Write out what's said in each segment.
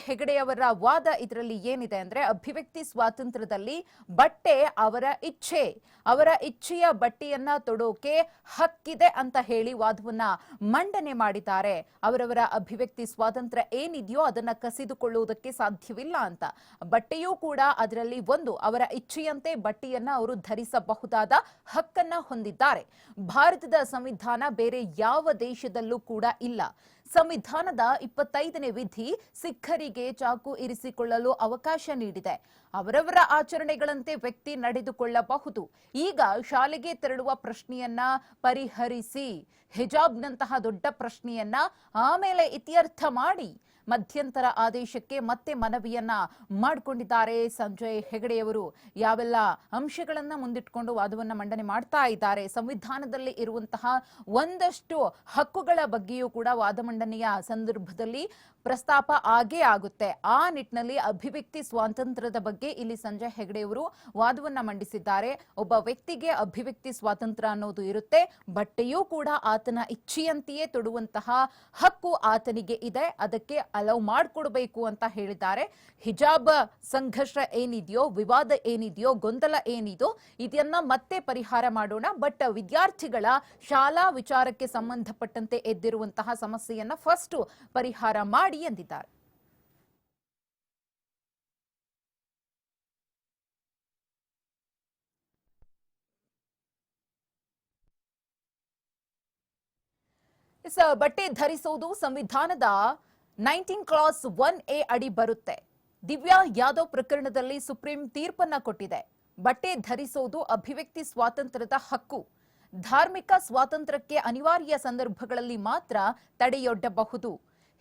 ಹೆಗಡೆ ಅವರ ವಾದ ಇದರಲ್ಲಿ ಏನಿದೆ ಅಂದ್ರೆ ಅಭಿವ್ಯಕ್ತಿ ಸ್ವಾತಂತ್ರ್ಯದಲ್ಲಿ ಬಟ್ಟೆ ಅವರ ಇಚ್ಛೆಯ ಬಟ್ಟೆಯನ್ನ ತೊಡೋಕೆ ಹಕ್ಕಿದೆ ಅಂತ ಹೇಳಿ ವಾದವನ್ನ ಮಂಡನೆ ಮಾಡಿದ್ದಾರೆ. ಅವರವರ ಅಭಿವ್ಯಕ್ತಿ ಸ್ವಾತಂತ್ರ್ಯ ಏನಿದೆಯೋ ಅದನ್ನ ಕಸಿದುಕೊಳ್ಳುವುದಕ್ಕೆ ಸಾಧ್ಯವಿಲ್ಲ ಅಂತ. ಬಟ್ಟೆಯೂ ಕೂಡ ಅದರಲ್ಲಿ ಒಂದು, ಅವರ ಇಚ್ಛೆಯಂತೆ ಬಟ್ಟೆಯನ್ನ ಅವರು ಧರಿಸಬಹುದಾದ ಹಕ್ಕನ್ನ ಹೊಂದಿದ್ದಾರೆ. ಭಾರತದ ಸಂವಿಧಾನ ಬೇರೆ ಯಾವ ದೇಶದಲ್ಲೂ ಕೂಡ ಇಲ್ಲ. ಸಂವಿಧಾನದ 25ನೇ ವಿಧಿ ಸಿಖ್ಖರಿಗೆ ಚಾಕು ಇರಿಸಿಕೊಳ್ಳಲು ಅವಕಾಶ ನೀಡಿದೆ. ಅವರವರ ಆಚರಣೆಗಳಂತೆ ವ್ಯಕ್ತಿ ನಡೆದುಕೊಳ್ಳಬಹುದು. ಈಗ ಶಾಲೆಗೆ ತೆರಳುವ ಪ್ರಶ್ನೆಯನ್ನ ಪರಿಹರಿಸಿ ಹಿಜಾಬ್ನಂತಹ ದೊಡ್ಡ ಪ್ರಶ್ನೆಯನ್ನ ಆಮೇಲೆ ಇತ್ಯರ್ಥ ಮಾಡಿ ಮಧ್ಯಂತರ ಆದೇಶಕ್ಕೆ ಮತ್ತೆ ಮನವಿಯನ್ನ ಮಾಡಿಕೊಂಡಿದ್ದಾರೆ ಸಂಜಯ್ ಹೆಗಡೆಯವರು. ಯಾವೆಲ್ಲ ಅಂಶಗಳನ್ನ ಮುಂದಿಟ್ಕೊಂಡು ವಾದವನ್ನ ಮಂಡನೆ ಮಾಡ್ತಾ ಇದ್ದಾರೆ, ಸಂವಿಧಾನದಲ್ಲಿ ಇರುವಂತಹ ಒಂದಷ್ಟು ಹಕ್ಕುಗಳ ಬಗ್ಗೆಯೂ ಕೂಡ ವಾದ ಮಂಡನೆಯ ಸಂದರ್ಭದಲ್ಲಿ ಪ್ರಸ್ತಾಪ ಆಗೇ ಆಗುತ್ತೆ. ಆ ನಿಟ್ಟಿನಲ್ಲಿ ಅಭಿವ್ಯಕ್ತಿ ಸ್ವಾತಂತ್ರ್ಯದ ಬಗ್ಗೆ ಇಲ್ಲಿ ಸಂಜಯ್ ಹೆಗಡೆಯವರು ವಾದವನ್ನ ಮಂಡಿಸಿದ್ದಾರೆ. ಒಬ್ಬ ವ್ಯಕ್ತಿಗೆ ಅಭಿವ್ಯಕ್ತಿ ಸ್ವಾತಂತ್ರ್ಯ ಅನ್ನೋದು ಇರುತ್ತೆ, ಬಟ್ಟೆಯೂ ಕೂಡ ಆತನ ಇಚ್ಛೆಯಂತೆಯೇ ತೊಡುವಂತಹ ಹಕ್ಕು ಆತನಿಗೆ ಇದೆ, ಅದಕ್ಕೆ ಅಲೌ ಮಾಡಿಕೊಡ್ಬೇಕು ಅಂತ ಹೇಳಿದ್ದಾರೆ. ಹಿಜಾಬ್ ಸಂಘರ್ಷ ಏನಿದೆಯೋ, ವಿವಾದ ಏನಿದೆಯೋ, ಗೊಂದಲ ಏನಿದೆಯೋ ಇದನ್ನ ಮತ್ತೆ ಪರಿಹಾರ ಮಾಡೋಣ. ಬಟ್ ವಿದ್ಯಾರ್ಥಿಗಳ ಶಾಲಾ ವಿಚಾರಕ್ಕೆ ಸಂಬಂಧಪಟ್ಟಂತೆ ಎದ್ದಿರುವಂತಹ ಸಮಸ್ಯೆಯನ್ನ ಫಸ್ಟ್ ಪರಿಹಾರ ಮಾಡಿ ಎಂದಿದ್ದಾರೆ. ಬಟ್ಟೆ ಧರಿಸುವುದು ಸಂವಿಧಾನದ 19 ಕ್ಲಾಸ್ 1A ಅಡಿ ಬರುತ್ತೆ. ದಿವ್ಯಾ ಯಾದವ್ ಪ್ರಕರಣದಲ್ಲಿ ಸುಪ್ರೀಂ ತೀರ್ಪನ್ನ ಕೊಟ್ಟಿದೆ. ಬಟ್ಟೆ ಧರಿಸುವುದು ಅಭಿವ್ಯಕ್ತಿ ಸ್ವಾತಂತ್ರ್ಯದ ಹಕ್ಕು. ಧಾರ್ಮಿಕ ಸ್ವಾತಂತ್ರ್ಯಕ್ಕೆ ಅನಿವಾರ್ಯ ಸಂದರ್ಭಗಳಲ್ಲಿ ಮಾತ್ರ ತಡೆಯೊಡ್ಡಬಹುದು.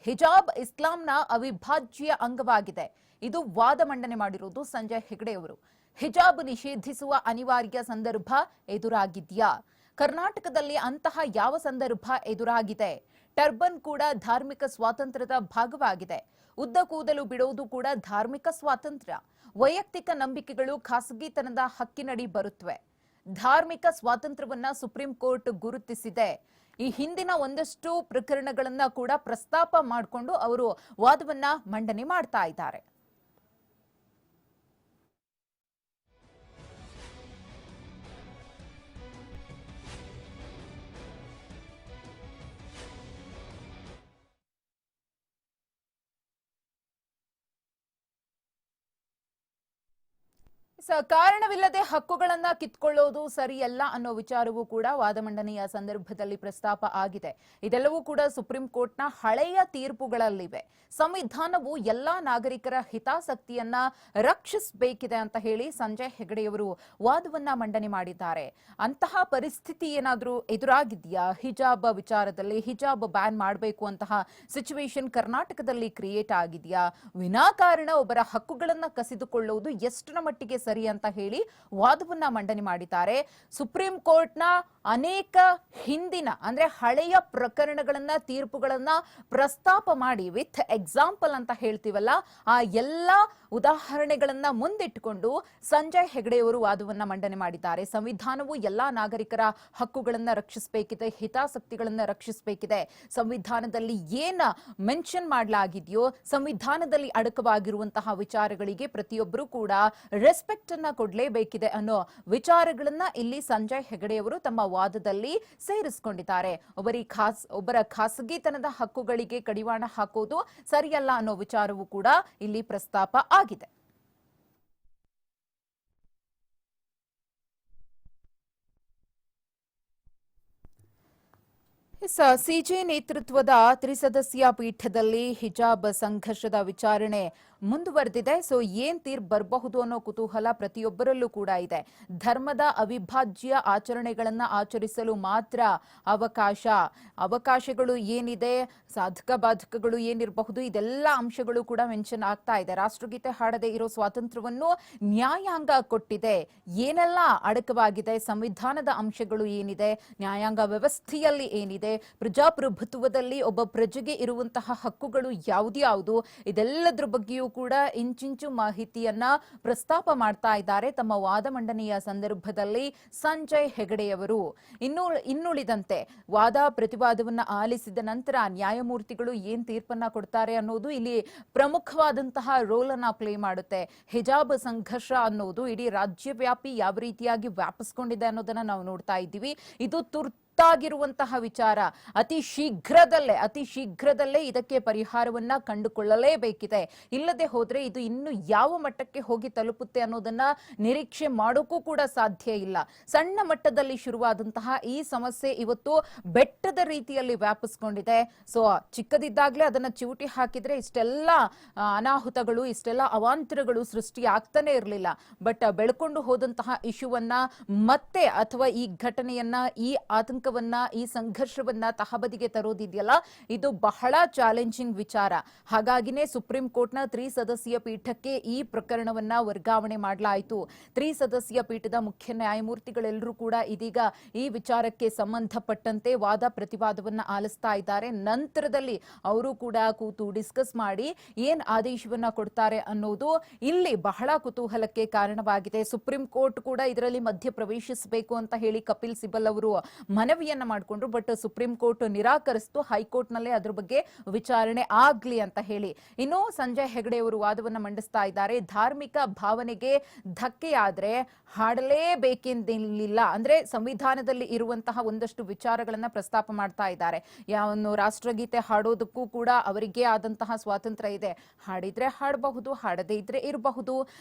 ಹಿಜಾಬ್ ಇಸ್ಲಾಂನ ಅವಿಭಾಜ್ಯ ಅಂಗವಾಗಿದೆ. ಇದು ವಾದ ಮಂಡನೆ ಮಾಡಿರುವುದು ಸಂಜಯ್ ಹೆಗಡೆಯವರು. ಹಿಜಾಬ್ ನಿಷೇಧಿಸುವ ಅನಿವಾರ್ಯ ಸಂದರ್ಭ ಎದುರಾಗಿದ್ಯಾ? ಕರ್ನಾಟಕದಲ್ಲಿ ಅಂತಹ ಯಾವ ಸಂದರ್ಭ ಎದುರಾಗಿದೆ? ಟರ್ಬನ್ ಕೂಡ ಧಾರ್ಮಿಕ ಸ್ವಾತಂತ್ರ್ಯದ ಭಾಗವಾಗಿದೆ. ಉದ್ದ ಕೂದಲು ಬಿಡುವುದು ಕೂಡ ಧಾರ್ಮಿಕ ಸ್ವಾತಂತ್ರ್ಯ. ವೈಯಕ್ತಿಕ ನಂಬಿಕೆಗಳು ಖಾಸಗಿತನದ ಹಕ್ಕಿನಡಿ ಬರುತ್ತವೆ. ಧಾರ್ಮಿಕ ಸ್ವಾತಂತ್ರ್ಯವನ್ನ ಸುಪ್ರೀಂ ಕೋರ್ಟ್ ಗುರುತಿಸಿದೆ. ಈ ಹಿಂದಿನ ಒಂದಷ್ಟು ಪ್ರಕರಣಗಳನ್ನ ಕೂಡ ಪ್ರಸ್ತಾಪ ಮಾಡಿಕೊಂಡು ಅವರು ವಾದವನ್ನ ಮಂಡನೆ ಮಾಡ್ತಾ ಇದ್ದಾರೆ. ಕಾರಣವಿಲ್ಲದೆ ಹಕ್ಕುಗಳನ್ನ ಕಿತ್ಕೊಳ್ಳೋದು ಸರಿಯಲ್ಲ ಅನ್ನೋ ವಿಚಾರವೂ ಕೂಡ ವಾದ ಮಂಡನೆಯ ಸಂದರ್ಭದಲ್ಲಿ ಪ್ರಸ್ತಾಪ ಆಗಿದೆ. ಇದೆಲ್ಲವೂ ಕೂಡ ಸುಪ್ರೀಂ ಕೋರ್ಟ್ನ ಹಳೆಯ ತೀರ್ಪುಗಳಲ್ಲಿವೆ. ಸಂವಿಧಾನವು ಎಲ್ಲಾ ನಾಗರಿಕರ ಹಿತಾಸಕ್ತಿಯನ್ನ ರಕ್ಷಿಸಬೇಕಿದೆ ಅಂತ ಹೇಳಿ ಸಂಜಯ್ ಹೆಗಡೆಯವರು ವಾದವನ್ನ ಮಂಡನೆ ಮಾಡಿದ್ದಾರೆ. ಅಂತಹ ಪರಿಸ್ಥಿತಿ ಏನಾದರೂ ಎದುರಾಗಿದೆಯಾ? ಹಿಜಾಬ್ ವಿಚಾರದಲ್ಲಿ ಹಿಜಾಬ್ ಬ್ಯಾನ್ ಮಾಡಬೇಕು ಅಂತಹ ಸಿಚುವೇಶನ್ ಕರ್ನಾಟಕದಲ್ಲಿ ಕ್ರಿಯೇಟ್ ಆಗಿದೆಯಾ? ವಿನಾಕಾರಣ ಒಬ್ಬರ ಹಕ್ಕುಗಳನ್ನ ಕಸಿದುಕೊಳ್ಳುವುದು ಎಷ್ಟರ ಮಟ್ಟಿಗೆ ಸರಿ ಅಂತ ಹೇಳಿ ವಾದವನ್ನ ಮಂಡನೆ ಮಾಡಿದ್ದಾರೆ. ಸುಪ್ರೀಂ ಕೋರ್ಟ್ನ ಅನೇಕ ಹಿಂದಿನ ಅಂದ್ರೆ ಹಳೆಯ ಪ್ರಕರಣಗಳನ್ನ ತೀರ್ಪುಗಳನ್ನ ಪ್ರಸ್ತಾಪ ಮಾಡಿ ವಿತ್ ಎಕ್ಸಾಂಪಲ್ ಅಂತ ಹೇಳ್ತೀವಲ್ಲ, ಆ ಎಲ್ಲ ಉದಾಹರಣೆಗಳನ್ನ ಮುಂದಿಟ್ಟುಕೊಂಡು ಸಂಜಯ್ ಹೆಗಡೆಯವರು ವಾದವನ್ನ ಮಂಡನೆ ಮಾಡಿದ್ದಾರೆ. ಸಂವಿಧಾನವು ಎಲ್ಲಾ ನಾಗರಿಕರ ಹಕ್ಕುಗಳನ್ನ ರಕ್ಷಿಸಬೇಕಿದೆ, ಹಿತಾಸಕ್ತಿಗಳನ್ನ ರಕ್ಷಿಸಬೇಕಿದೆ. ಸಂವಿಧಾನದಲ್ಲಿ ಏನ ಮೆನ್ಷನ್ ಮಾಡಲಾಗಿದೆಯೋ, ಸಂವಿಧಾನದಲ್ಲಿ ಅಡಕವಾಗಿರುವಂತಹ ವಿಚಾರಗಳಿಗೆ ಪ್ರತಿಯೊಬ್ಬರು ಕೂಡ ರೆಸ್ಪೆಕ್ಟ್ ಅನ್ನ ಕೊಡಲೇಬೇಕಿದೆ ಅನ್ನೋ ವಿಚಾರಗಳನ್ನ ಇಲ್ಲಿ ಸಂಜಯ್ ಹೆಗಡೆಯವರು ತಮ್ಮ ವಾದದಲ್ಲಿ ಸೇರಿಸಿಕೊಂಡಿದ್ದಾರೆ. ಒಬ್ಬರ ಖಾಸಗಿತನದ ಹಕ್ಕುಗಳಿಗೆ ಕಡಿವಾಣ ಹಾಕೋದು ಸರಿಯಲ್ಲ ಅನ್ನೋ ವಿಚಾರವೂ ಕೂಡ ಇಲ್ಲಿ ಪ್ರಸ್ತಾಪ ಆಗಿದೆ. ಸಿಜೆ ನೇತೃತ್ವದ ತ್ರಿಸದಸ್ಯ ಪೀಠದಲ್ಲಿ ಹಿಜಾಬ್ ಸಂಘರ್ಷದ ವಿಚಾರಣೆ ಮುಂದುವರೆದಿದೆ. ಏನ್ ತೀರ್ಪು ಬರಬಹುದು ಅನ್ನೋ ಕುತೂಹಲ ಪ್ರತಿಯೊಬ್ಬರಲ್ಲೂ ಕೂಡ ಇದೆ. ಧರ್ಮದ ಅವಿಭಾಜ್ಯ ಆಚರಣೆಗಳನ್ನ ಆಚರಿಸಲು ಮಾತ್ರ ಅವಕಾಶಗಳು ಏನಿದೆ, ಸಾಧಕ ಬಾಧಕಗಳು ಏನಿರಬಹುದು, ಇದೆಲ್ಲ ಅಂಶಗಳು ಕೂಡ ಮೆನ್ಷನ್ ಆಗ್ತಾ ಇದೆ. ರಾಷ್ಟ್ರಗೀತೆ ಹಾಡದೆ ಇರೋ ಸ್ವಾತಂತ್ರ್ಯವನ್ನು ನ್ಯಾಯಾಂಗ ಕೊಟ್ಟಿದೆ. ಏನೆಲ್ಲ ಅಡಕವಾಗಿದೆ, ಸಂವಿಧಾನದ ಅಂಶಗಳು ಏನಿದೆ, ನ್ಯಾಯಾಂಗ ವ್ಯವಸ್ಥೆಯಲ್ಲಿ ಏನಿದೆ, ಪ್ರಜಾಪ್ರಭುತ್ವದಲ್ಲಿ ಒಬ್ಬ ಪ್ರಜೆಗೆ ಇರುವಂತಹ ಹಕ್ಕುಗಳು ಯಾವ್ದ್ಯಾವುದು, ಇದೆಲ್ಲದರ ಬಗ್ಗೆಯೂ ಕೂಡ ಇಂಚಿಂಚು ಮಾಹಿತಿಯನ್ನ ಪ್ರಸ್ತಾಪ ಮಾಡ್ತಾ ಇದ್ದಾರೆ ತಮ್ಮ ವಾದ ಮಂಡನೆಯ ಸಂದರ್ಭದಲ್ಲಿ ಸಂಜಯ್ ಹೆಗಡೆಯವರು. ಇನ್ನುಳಿದಂತೆ ವಾದ ಪ್ರತಿವಾದವನ್ನ ಆಲಿಸಿದ ನಂತರ ನ್ಯಾಯಮೂರ್ತಿಗಳು ಏನ್ ತೀರ್ಪನ್ನ ಕೊಡ್ತಾರೆ ಅನ್ನೋದು ಇಲ್ಲಿ ಪ್ರಮುಖವಾದಂತಹ ರೋಲ್ ಅನ್ನ ಪ್ಲೇ ಮಾಡುತ್ತೆ. ಹಿಜಾಬ್ ಸಂಘರ್ಷ ಅನ್ನೋದು ಇಡೀ ರಾಜ್ಯವ್ಯಾಪಿ ಯಾವ ರೀತಿಯಾಗಿ ವ್ಯಾಪಿಸ್ಕೊಂಡಿದೆ ಅನ್ನೋದನ್ನ ನಾವು ನೋಡ್ತಾ ಇದ್ದೀವಿ. ಇದು ತುರ್ತಾಗಿರುವಂತಹ ವಿಚಾರ. ಅತಿ ಶೀಘ್ರದಲ್ಲೇ ಇದಕ್ಕೆ ಪರಿಹಾರವನ್ನ ಕಂಡುಕೊಳ್ಳಲೇಬೇಕಿದೆ. ಇಲ್ಲದೆ ಹೋದ್ರೆ ಇದು ಇನ್ನು ಯಾವ ಮಟ್ಟಕ್ಕೆ ಹೋಗಿ ತಲುಪುತ್ತೆ ಅನ್ನೋದನ್ನ ನಿರೀಕ್ಷೆ ಮಾಡೋಕ್ಕೂ ಕೂಡ ಸಾಧ್ಯ ಇಲ್ಲ. ಸಣ್ಣ ಮಟ್ಟದಲ್ಲಿ ಶುರುವಾದಂತಹ ಈ ಸಮಸ್ಯೆ ಇವತ್ತು ಬೆಟ್ಟದ ರೀತಿಯಲ್ಲಿ ವ್ಯಾಪಿಸ್ಕೊಂಡಿದೆ. ಸೊ ಚಿಕ್ಕದಿದ್ದಾಗ್ಲೇ ಅದನ್ನ ಚಿವುಟಿ ಹಾಕಿದ್ರೆ ಇಷ್ಟೆಲ್ಲ ಅನಾಹುತಗಳು, ಇಷ್ಟೆಲ್ಲ ಅವಾಂತರಗಳು ಸೃಷ್ಟಿ ಆಗ್ತಾನೆ ಇರಲಿಲ್ಲ. ಬಟ್ ಬೆಳ್ಕೊಂಡು ಹೋದಂತಹ ಇಶ್ಯೂವನ್ನ ಮತ್ತೆ ಅಥವಾ ಈ ಘಟನೆಯನ್ನ, ಈ ಆತಂಕವನ್ನ, ಈ ಸಂಘರ್ಷವನ್ನ ತಹಬದಿಗೆ ತರೋದಿದೆಯಲ್ಲ, ಇದು ಬಹಳ ಚಾಲೆಂಜಿಂಗ್ ವಿಚಾರ. ಹಾಗಾಗಿನೇ ಸುಪ್ರೀಂ ಕೋರ್ಟ್ನ ತ್ರಿಸದಸ್ಯ ಪೀಠಕ್ಕೆ ಈ ಪ್ರಕರಣವನ್ನ ವರ್ಗಾವಣೆ ಮಾಡಲಾಯಿತು. ತ್ರಿಸದಸ್ಯ ಪೀಠದ ಮುಖ್ಯ ನ್ಯಾಯಮೂರ್ತಿಗಳೆಲ್ಲರೂ ಕೂಡ ಇದೀಗ ಈ ವಿಚಾರಕ್ಕೆ ಸಂಬಂಧಪಟ್ಟಂತೆ ವಾದ ಪ್ರತಿವಾದವನ್ನ ಆಲಿಸ್ತಾ ಇದ್ದಾರೆ. ನಂತರದಲ್ಲಿ ಅವರು ಕೂಡ ಕೂತು ಡಿಸ್ಕಸ್ ಮಾಡಿ ಏನ್ ಆದೇಶವನ್ನ ಕೊಡ್ತಾರೆ ಅನ್ನೋದು ಇಲ್ಲಿ ಬಹಳ ಕುತೂಹಲಕ್ಕೆ ಕಾರಣವಾಗಿದೆ. ಸುಪ್ರೀಂ ಕೋರ್ಟ್ ಕೂಡ ಇದರಲ್ಲಿ ಮಧ್ಯ ಪ್ರವೇಶಿಸಬೇಕು ಅಂತ ಹೇಳಿ ಕಪಿಲ್ ಸಿಬಲ್ ಅವರು ಮನವಿಯನ್ನ ಮಾಡಿಕೊಂಡ್ರು. ಬಟ್ ಸುಪ್ರೀಂ ಕೋರ್ಟ್ ನಿರಾಕರಿಸಿತು. ಹೈಕೋರ್ಟ್ ನಲ್ಲೇ ಅದ್ರ ಬಗ್ಗೆ ವಿಚಾರಣೆ ಆಗ್ಲಿ ಅಂತ ಹೇಳಿ. ಇನ್ನು ಸಂಜಯ್ ಹೆಗಡೆ ಅವರು ವಾದವನ್ನ ಮಂಡಿಸ್ತಾ ಇದ್ದಾರೆ. ಧಾರ್ಮಿಕ ಭಾವನೆಗೆ ಧಕ್ಕೆಯಾದ್ರೆ ಹಾಡಲೇಬೇಕೆಂದಿಲ್ಲ. ಅಂದ್ರೆ ಸಂವಿಧಾನದಲ್ಲಿ ಇರುವಂತಹ ಒಂದಷ್ಟು ವಿಚಾರಗಳನ್ನ ಪ್ರಸ್ತಾಪ ಮಾಡ್ತಾ ಇದ್ದಾರೆ. ಯಾವನ್ನು ರಾಷ್ಟ್ರಗೀತೆ ಹಾಡೋದಕ್ಕೂ ಕೂಡ ಅವರಿಗೆ ಆದಂತಹ ಸ್ವಾತಂತ್ರ್ಯ ಇದೆ. ಹಾಡಿದ್ರೆ ಹಾಡಬಹುದು, ಹಾಡದೇ ಇದ್ರೆ ಇರಬಹುದು.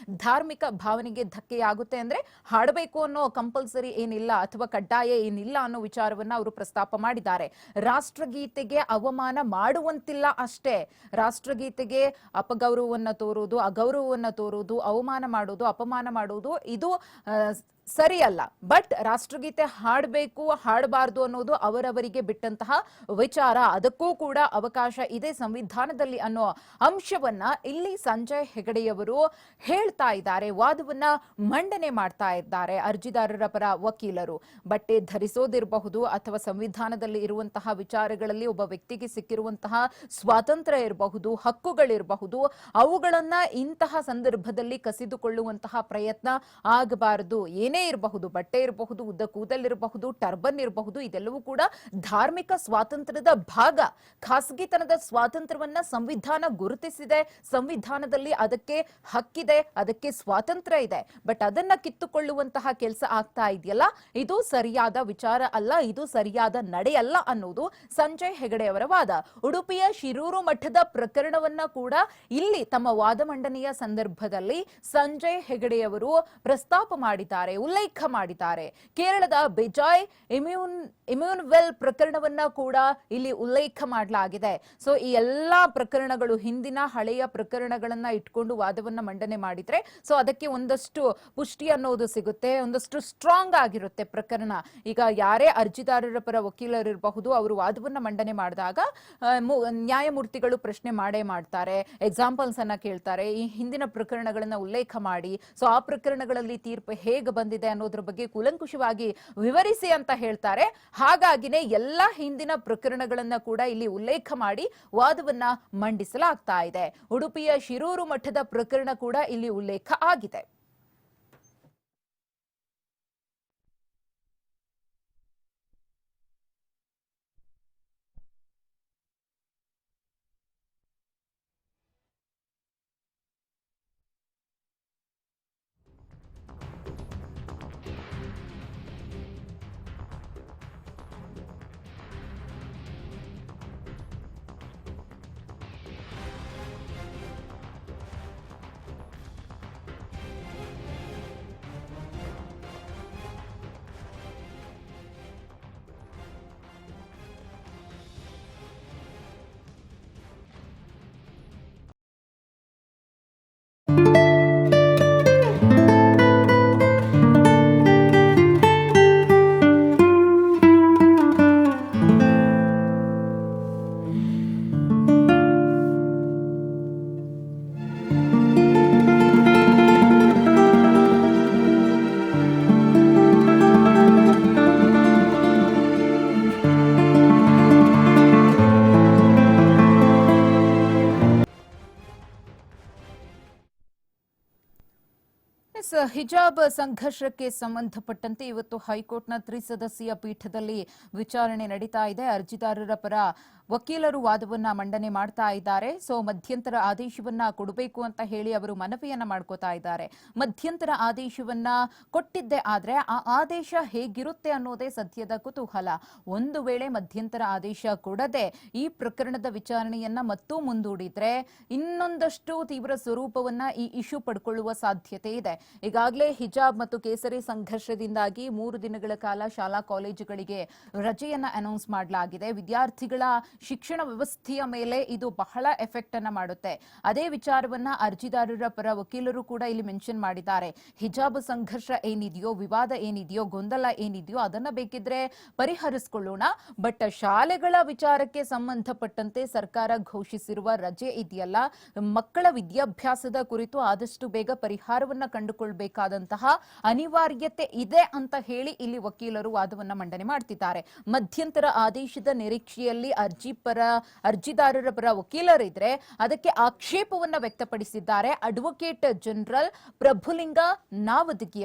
ಧಾರ್ಮಿಕ ಭಾವನೆಗೆ ಧಕ್ಕೆಯಾಗುತ್ತೆ ಅಂದ್ರೆ ಹಾಡಬೇಕು ಅನ್ನೋ ಕಂಪಲ್ಸರಿ ಏನಿಲ್ಲ ಅಥವಾ ಕಡ್ಡಾಯ ಏನಿಲ್ಲ ಅನ್ನೋ ವಿಚಾರವನ್ನ ಅವರು ಪ್ರಸ್ತಾಪ ಮಾಡಿದ್ದಾರೆ. ರಾಷ್ಟ್ರಗೀತೆಗೆ ಅವಮಾನ ಮಾಡುವಂತಿಲ್ಲ ಅಷ್ಟೇ. ರಾಷ್ಟ್ರಗೀತೆಗೆ ಅಪಗೌರವವನ್ನ ತೋರೋದು, ಅಗೌರವವನ್ನ ತೋರೋದು, ಅವಮಾನ ಮಾಡೋದು, ಅಪಮಾನ ಮಾಡೋದು ಇದು ಸರಿಯಲ್ಲ. ಬಟ್ ರಾಷ್ಟ್ರಗೀತೆ ಹಾಡಬೇಕು, ಹಾಡಬಾರ್ದು ಅನ್ನೋದು ಅವರವರಿಗೆ ಬಿಟ್ಟಂತಹ ವಿಚಾರ. ಅದಕ್ಕೂ ಕೂಡ ಅವಕಾಶ ಇದೆ ಸಂವಿಧಾನದಲ್ಲಿ ಅನ್ನೋ ಅಂಶವನ್ನ ಇಲ್ಲಿ ಸಂಜಯ್ ಹೆಗಡೆಯವರು ಹೇಳ್ತಾ ಇದ್ದಾರೆ. ವಾದವನ್ನ ಮಂಡನೆ ಮಾಡ್ತಾ ಇದ್ದಾರೆ ಅರ್ಜಿದಾರರ ಪರ ವಕೀಲರು. ಬಟ್ಟೆ ಧರಿಸೋದಿರಬಹುದು ಅಥವಾ ಸಂವಿಧಾನದಲ್ಲಿ ಇರುವಂತಹ ವಿಚಾರಗಳಲ್ಲಿ ಒಬ್ಬ ವ್ಯಕ್ತಿಗೆ ಸಿಕ್ಕಿರುವಂತಹ ಸ್ವಾತಂತ್ರ್ಯ ಇರಬಹುದು, ಹಕ್ಕುಗಳಿರಬಹುದು, ಅವುಗಳನ್ನ ಇಂತಹ ಸಂದರ್ಭದಲ್ಲಿ ಕಸಿದುಕೊಳ್ಳುವಂತಹ ಪ್ರಯತ್ನ ಆಗಬಾರದು. ಏನೇ ಇರಬಹುದು, ಬಟ್ಟೆ ಇರಬಹುದು, ಉದ್ದ ಕೂದಲಿರಬಹುದು, ಟರ್ಬನ್ ಇರಬಹುದು, ಇದೆಲ್ಲವೂ ಕೂಡ ಧಾರ್ಮಿಕ ಸ್ವಾತಂತ್ರ್ಯದ ಭಾಗ. ಖಾಸಗಿತನದ ಸ್ವಾತಂತ್ರ್ಯವನ್ನ ಸಂವಿಧಾನ ಗುರುತಿಸಿದೆ. ಸಂವಿಧಾನದಲ್ಲಿ ಅದಕ್ಕೆ ಹಕ್ಕಿದೆ, ಅದಕ್ಕೆ ಸ್ವಾತಂತ್ರ್ಯ ಇದೆ. ಬಟ್ ಅದನ್ನ ಕಿತ್ತುಕೊಳ್ಳುವಂತಹ ಕೆಲಸ ಆಗ್ತಾ ಇದೆಯಲ್ಲ, ಇದು ಸರಿಯಾದ ವಿಚಾರ ಅಲ್ಲ, ಇದು ಸರಿಯಾದ ನಡೆಯಲ್ಲ ಅನ್ನೋದು ಸಂಜಯ್ ಹೆಗಡೆ ಅವರ ವಾದ. ಉಡುಪಿಯ ಶಿರೂರು ಮಠದ ಪ್ರಕರಣವನ್ನ ಕೂಡ ಇಲ್ಲಿ ತಮ್ಮ ವಾದ ಮಂಡನೆಯ ಸಂದರ್ಭದಲ್ಲಿ ಸಂಜಯ್ ಹೆಗಡೆಯವರು ಪ್ರಸ್ತಾಪ ಮಾಡಿದ್ದಾರೆ, ಉಲ್ಲೇಖ ಮಾಡಿದ್ದಾರೆ. ಕೇರಳದ ಬೆಜಾಯ್ ಇಮ್ಯೂನ್ವೆಲ್ ಪ್ರಕರಣವನ್ನ ಕೂಡ ಇಲ್ಲಿ ಉಲ್ಲೇಖ ಮಾಡಲಾಗಿದೆ. ಸೊ ಈ ಎಲ್ಲಾ ಪ್ರಕರಣಗಳು ಹಿಂದಿನ ಹಳೆಯ ಪ್ರಕರಣಗಳನ್ನ ಇಟ್ಕೊಂಡು ವಾದವನ್ನ ಮಂಡನೆ ಮಾಡಿದ್ರೆ ಸೊ ಅದಕ್ಕೆ ಒಂದಷ್ಟು ಪುಷ್ಟಿ ಅನ್ನೋದು ಸಿಗುತ್ತೆ, ಒಂದಷ್ಟು ಸ್ಟ್ರಾಂಗ್ ಆಗಿರುತ್ತೆ ಪ್ರಕರಣ. ಈಗ ಯಾರೇ ಅರ್ಜಿದಾರರ ಪರ ವಕೀಲರಿರಬಹುದು, ಅವರು ವಾದವನ್ನ ಮಂಡನೆ ಮಾಡಿದಾಗ ನ್ಯಾಯಮೂರ್ತಿಗಳು ಪ್ರಶ್ನೆ ಮಾಡೇ ಮಾಡ್ತಾರೆ, ಎಕ್ಸಾಂಪಲ್ಸ್ ಅನ್ನ ಕೇಳ್ತಾರೆ, ಈ ಹಿಂದಿನ ಪ್ರಕರಣಗಳನ್ನ ಉಲ್ಲೇಖ ಮಾಡಿ, ಸೊ ಆ ಪ್ರಕರಣಗಳಲ್ಲಿ ತೀರ್ಪು ಹೇಗೆ ಬಂದಿದೆ ಅನ್ನೋದ್ರ ಬಗ್ಗೆ ಕೂಲಂಕುಷವಾಗಿ ವಿವರಿಸಿ ಅಂತ ಹೇಳ್ತಾರೆ. ಹಾಗಾಗಿನೇ ಎಲ್ಲಾ ಹಿಂದಿನ ಪ್ರಕರಣಗಳನ್ನ ಕೂಡ ಇಲ್ಲಿ ಉಲ್ಲೇಖ ಮಾಡಿ ವಾದವನ್ನ ಮಂಡಿಸಲಾಗ್ತಾ ಇದೆ. ಉಡುಪಿಯ ಶಿರೂರು ಮಠದ ಪ್ರಕರಣ ಕೂಡ ಇಲ್ಲಿ ಉಲ್ಲೇಖ ಆಗಿದೆ. ಹಿಜಾಬ್ ಸಂಘರ್ಷಕ್ಕೆ ಸಂಬಂಧಪಟ್ಟಂತೆ ಇವತ್ತು ಹೈಕೋರ್ಟ್ನ ತ್ರಿಸದಸ್ಯ ಪೀಠದಲ್ಲಿ ವಿಚಾರಣೆ ನಡೀತಾ ಇದೆ. ಅರ್ಜಿದಾರರ ಪರ ವಕೀಲರು ವಾದವನ್ನ ಮಂಡನೆ ಮಾಡ್ತಾ ಇದ್ದಾರೆ. ಮಧ್ಯಂತರ ಆದೇಶವನ್ನ ಕೊಡಬೇಕು ಅಂತ ಹೇಳಿ ಅವರು ಮನವಿಯನ್ನ ಮಾಡ್ಕೋತಾ ಇದ್ದಾರೆ. ಮಧ್ಯಂತರ ಆದೇಶವನ್ನ ಕೊಟ್ಟಿದ್ದೆ ಆದ್ರೆ ಆ ಆದೇಶ ಹೇಗಿರುತ್ತೆ ಅನ್ನೋದೇ ಸದ್ಯದ ಕುತೂಹಲ. ಒಂದು ವೇಳೆ ಮಧ್ಯಂತರ ಆದೇಶ ಕೊಡದೆ ಈ ಪ್ರಕರಣದ ವಿಚಾರಣೆಯನ್ನ ಮತ್ತೂ ಮುಂದೂಡಿದ್ರೆ ಇನ್ನೊಂದಷ್ಟು ತೀವ್ರ ಸ್ವರೂಪವನ್ನ ಈ ಇಶ್ಯೂ ಪಡ್ಕೊಳ್ಳುವ ಸಾಧ್ಯತೆ ಇದೆ. ಈಗಾಗಲೇ ಹಿಜಾಬ್ ಮತ್ತು ಕೇಸರಿ ಸಂಘರ್ಷದಿಂದಾಗಿ 3 ದಿನಗಳ ಕಾಲ ಶಾಲಾ ಕಾಲೇಜುಗಳಿಗೆ ರಜೆಯನ್ನ ಅನೌನ್ಸ್ ಮಾಡಲಾಗಿದೆ. ವಿದ್ಯಾರ್ಥಿಗಳ ಶಿಕ್ಷಣ ವ್ಯವಸ್ಥೆಯ ಮೇಲೆ ಇದು ಬಹಳ ಎಫೆಕ್ಟ್ ಅನ್ನ ಮಾಡುತ್ತೆ. ಅದೇ ವಿಚಾರವನ್ನ ಅರ್ಜಿದಾರರ ಪರ ವಕೀಲರು ಕೂಡ ಇಲ್ಲಿ ಮೆನ್ಷನ್ ಮಾಡಿದ್ದಾರೆ. ಹಿಜಾಬ್ ಸಂಘರ್ಷ ಏನಿದೆಯೋ, ವಿವಾದ ಏನಿದೆಯೋ, ಗೊಂದಲ ಏನಿದೆಯೋ ಅದನ್ನ ಬೇಕಿದ್ರೆ ಪರಿಹರಿಸಿಕೊಳ್ಳೋಣ. ಬಟ್ ಶಾಲೆಗಳ ವಿಚಾರಕ್ಕೆ ಸಂಬಂಧಪಟ್ಟಂತೆ ಸರ್ಕಾರ ಘೋಷಿಸಿರುವ ರಜೆ ಇದೆಯಲ್ಲ, ಮಕ್ಕಳ ವಿದ್ಯಾಭ್ಯಾಸದ ಕುರಿತು ಆದಷ್ಟು ಬೇಗ ಪರಿಹಾರವನ್ನ ಕಂಡುಕೊಳ್ಬೇಕಾದಂತಹ ಅನಿವಾರ್ಯತೆ ಇದೆ ಅಂತ ಹೇಳಿ ಇಲ್ಲಿ ವಕೀಲರು ವಾದವನ್ನ ಮಂಡನೆ ಮಾಡ್ತಿದ್ದಾರೆ. ಮಧ್ಯಂತರ ಆದೇಶದ ನಿರೀಕ್ಷೆಯಲ್ಲಿ ಅರ್ಜಿದಾರರ ಪರ ವಕೀಲರಿದ್ರೆ ಅದಕ್ಕೆ ಆಕ್ಷೇಪವನ್ನ ವ್ಯಕ್ತಪಡಿಸಿದ್ದಾರೆ. ಅಡ್ವೊಕೇಟ್ ಜನರಲ್ ಪ್ರಭುಲಿಂಗ ನಾವದಗಿ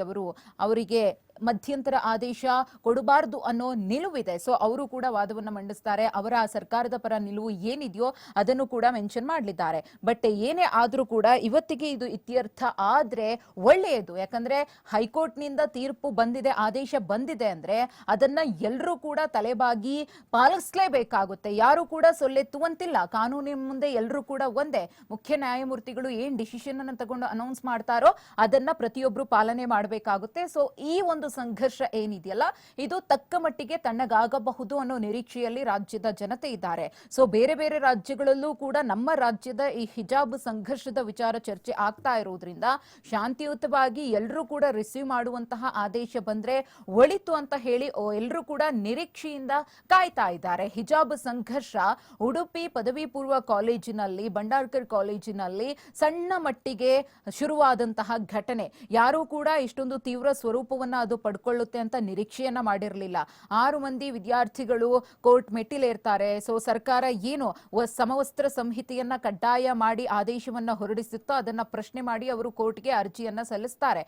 ಅವರಿಗೆ ಮಧ್ಯಂತರ ಆದೇಶ ಕೊಡಬಾರದು ಅನ್ನೋ ನಿಲುವಿದೆ. ಅವರು ಕೂಡ ವಾದವನ್ನು ಮಂಡಿಸ್ತಾರೆ. ಅವರ ಸರ್ಕಾರದ ಪರ ನಿಲುವು ಏನಿದೆಯೋ ಅದನ್ನು ಕೂಡ ಮೆನ್ಷನ್ ಮಾಡಲಿದ್ದಾರೆ. ಬಟ್ ಏನೇ ಆದ್ರೂ ಕೂಡ ಇವತ್ತಿಗೆ ಇದು ಇತ್ಯರ್ಥ ಆದ್ರೆ ಒಳ್ಳೆಯದು. ಯಾಕಂದ್ರೆ ಹೈಕೋರ್ಟ್ ನಿಂದ ತೀರ್ಪು ಬಂದಿದೆ, ಆದೇಶ ಬಂದಿದೆ ಅಂದ್ರೆ ಅದನ್ನ ಎಲ್ಲರೂ ಕೂಡ ತಲೆಬಾಗಿ ಪಾಲಿಸಲೇಬೇಕಾಗುತ್ತೆ. ಯಾರು ಕೂಡ ಸೊಲ್ಲೆತ್ತುವಂತಿಲ್ಲ. ಕಾನೂನಿನ ಮುಂದೆ ಎಲ್ಲರೂ ಕೂಡ ಒಂದೇ. ಮುಖ್ಯ ನ್ಯಾಯಮೂರ್ತಿಗಳು ಏನ್ ಡಿಸಿಷನ್ ಅನ್ನು ತಗೊಂಡು ಅನೌನ್ಸ್ ಮಾಡ್ತಾರೋ ಅದನ್ನ ಪ್ರತಿಯೊಬ್ರು ಪಾಲನೆ ಮಾಡಬೇಕಾಗುತ್ತೆ. ಈ ಒಂದು ಸಂಘರ್ಷ ಏನಿದೆಯಲ್ಲ ಇದು ತಕ್ಕ ಮಟ್ಟಿಗೆ ತಣ್ಣಗಾಗಬಹುದು ಅನ್ನೋ ನಿರೀಕ್ಷೆಯಲ್ಲಿ ರಾಜ್ಯದ ಜನತೆ ಇದ್ದಾರೆ. ಬೇರೆ ಬೇರೆ ರಾಜ್ಯಗಳಲ್ಲೂ ಕೂಡ ನಮ್ಮ ರಾಜ್ಯದ ಈ ಹಿಜಾಬ್ ಸಂಘರ್ಷದ ವಿಚಾರ ಚರ್ಚೆ ಆಗ್ತಾ ಇರೋದ್ರಿಂದ ಶಾಂತಿಯುತವಾಗಿ ಎಲ್ಲರೂ ಕೂಡ ರಿಸೀವ್ ಮಾಡುವಂತಹ ಆದೇಶ ಬಂದ್ರೆ ಒಳಿತು ಅಂತ ಹೇಳಿ ಎಲ್ಲರೂ ಕೂಡ ನಿರೀಕ್ಷೆಯಿಂದ ಕಾಯ್ತಾ ಇದ್ದಾರೆ. ಹಿಜಾಬ್ ಸಂಘರ್ಷ ಉಡುಪಿ ಪದವಿ ಪೂರ್ವ ಕಾಲೇಜಿನಲ್ಲಿ, ಭಂಡಾರ್ಕರ್ ಕಾಲೇಜಿನಲ್ಲಿ ಸಣ್ಣ ಮಟ್ಟಿಗೆ ಶುರುವಾದಂತಹ ಘಟನೆ. ಯಾರೂ ಕೂಡ ಇಷ್ಟೊಂದು ತೀವ್ರ ಸ್ವರೂಪವನ್ನ ಅದು ಪಡ್ಕೊಳ್ಳುತ್ತೆ ಅಂತ ನಿರೀಕ್ಷೆಯನ್ನ ಮಾಡಿರಲಿಲ್ಲ. 6 ಮಂದಿ ವಿದ್ಯಾರ್ಥಿಗಳು ಕೋರ್ಟ್ ಮೆಟ್ಟಿಲೇರ್ತಾರೆ. ಸರ್ಕಾರ ಏನು ಸಮವಸ್ತ್ರ ಸಂಹಿತೆಯನ್ನ ಕಡ್ಡಾಯ ಮಾಡಿ ಆದೇಶವನ್ನ ಹೊರಡಿಸುತ್ತೋ ಅದನ್ನ ಪ್ರಶ್ನೆ ಮಾಡಿ ಅವರು ಕೋರ್ಟ್ಗೆ ಅರ್ಜಿಯನ್ನ ಸಲ್ಲಿಸ್ತಾರೆ.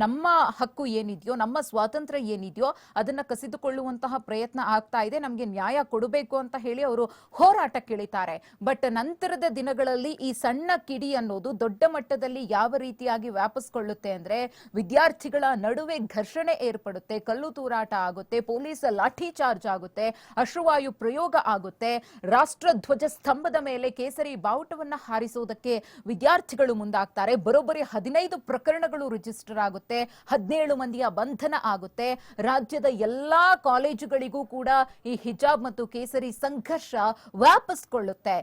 ನಮ್ಮ ಹಕ್ಕು ಏನಿದೆಯೋ, ನಮ್ಮ ಸ್ವಾತಂತ್ರ್ಯ ಏನಿದೆಯೋ ಅದನ್ನ ಕಸಿದುಕೊಳ್ಳುವಂತಹ ಪ್ರಯತ್ನ ಆಗ್ತಾ ಇದೆ. ನಮ್ಗೆ ನ್ಯಾಯ ಕೊಡಬೇಕು ಅಂತ ಹೇಳಿ ಅವರು ಹೋರಾಟಕ್ಕಿಳಿತಾರೆ. ಬಟ್ ನಂತರದ ದಿನಗಳಲ್ಲಿ ಈ ಸಣ್ಣ ಕಿಡಿ ಅನ್ನೋದು ದೊಡ್ಡ ಮಟ್ಟದಲ್ಲಿ ಯಾವ ರೀತಿಯಾಗಿ ವ್ಯಾಪಿಸಿಕೊಳ್ಳುತ್ತೆ ಅಂದ್ರೆ ವಿದ್ಯಾರ್ಥಿಗಳ ನಡುವೆ ಘರ್ಷಣೆ ಏರ್ಪಡುತ್ತೆ, ಕಲ್ಲು ತೂರಾಟ ಆಗುತ್ತೆ, ಪೊಲೀಸ್ ಲಾಠಿ ಚಾರ್ಜ್ ಆಗುತ್ತೆ, ಅಶ್ರುವಾಯು ಪ್ರಯೋಗ ಆಗುತ್ತೆ. ರಾಷ್ಟ್ರ ಧ್ವಜ ಸ್ತಂಭದ ಮೇಲೆ ಕೇಸರಿ ಬಾವುಟವನ್ನ ಹಾರಿಸುವುದಕ್ಕೆ ವಿದ್ಯಾರ್ಥಿಗಳು ಮುಂದಾಗ್ತಾರೆ. ಬರೋಬ್ಬರಿ 15 ಪ್ರಕರಣಗಳು ರಿಜಿಸ್ಟರ್ ಆಗುತ್ತೆ, 17 ಮಂದಿಯ ಬಂಧನ ಆಗುತ್ತೆ. ರಾಜ್ಯದ ಎಲ್ಲಾ ಕಾಲೇಜುಗಳಿಗೂ ಕೂಡ ಈ ಹಿಜಾಬ್ ಮತ್ತು ಕೇಸರಿ ಸಂಘರ್ಷ ವ್ಯಾಪಿಸಿಕೊಳ್ಳುತ್ತೆ.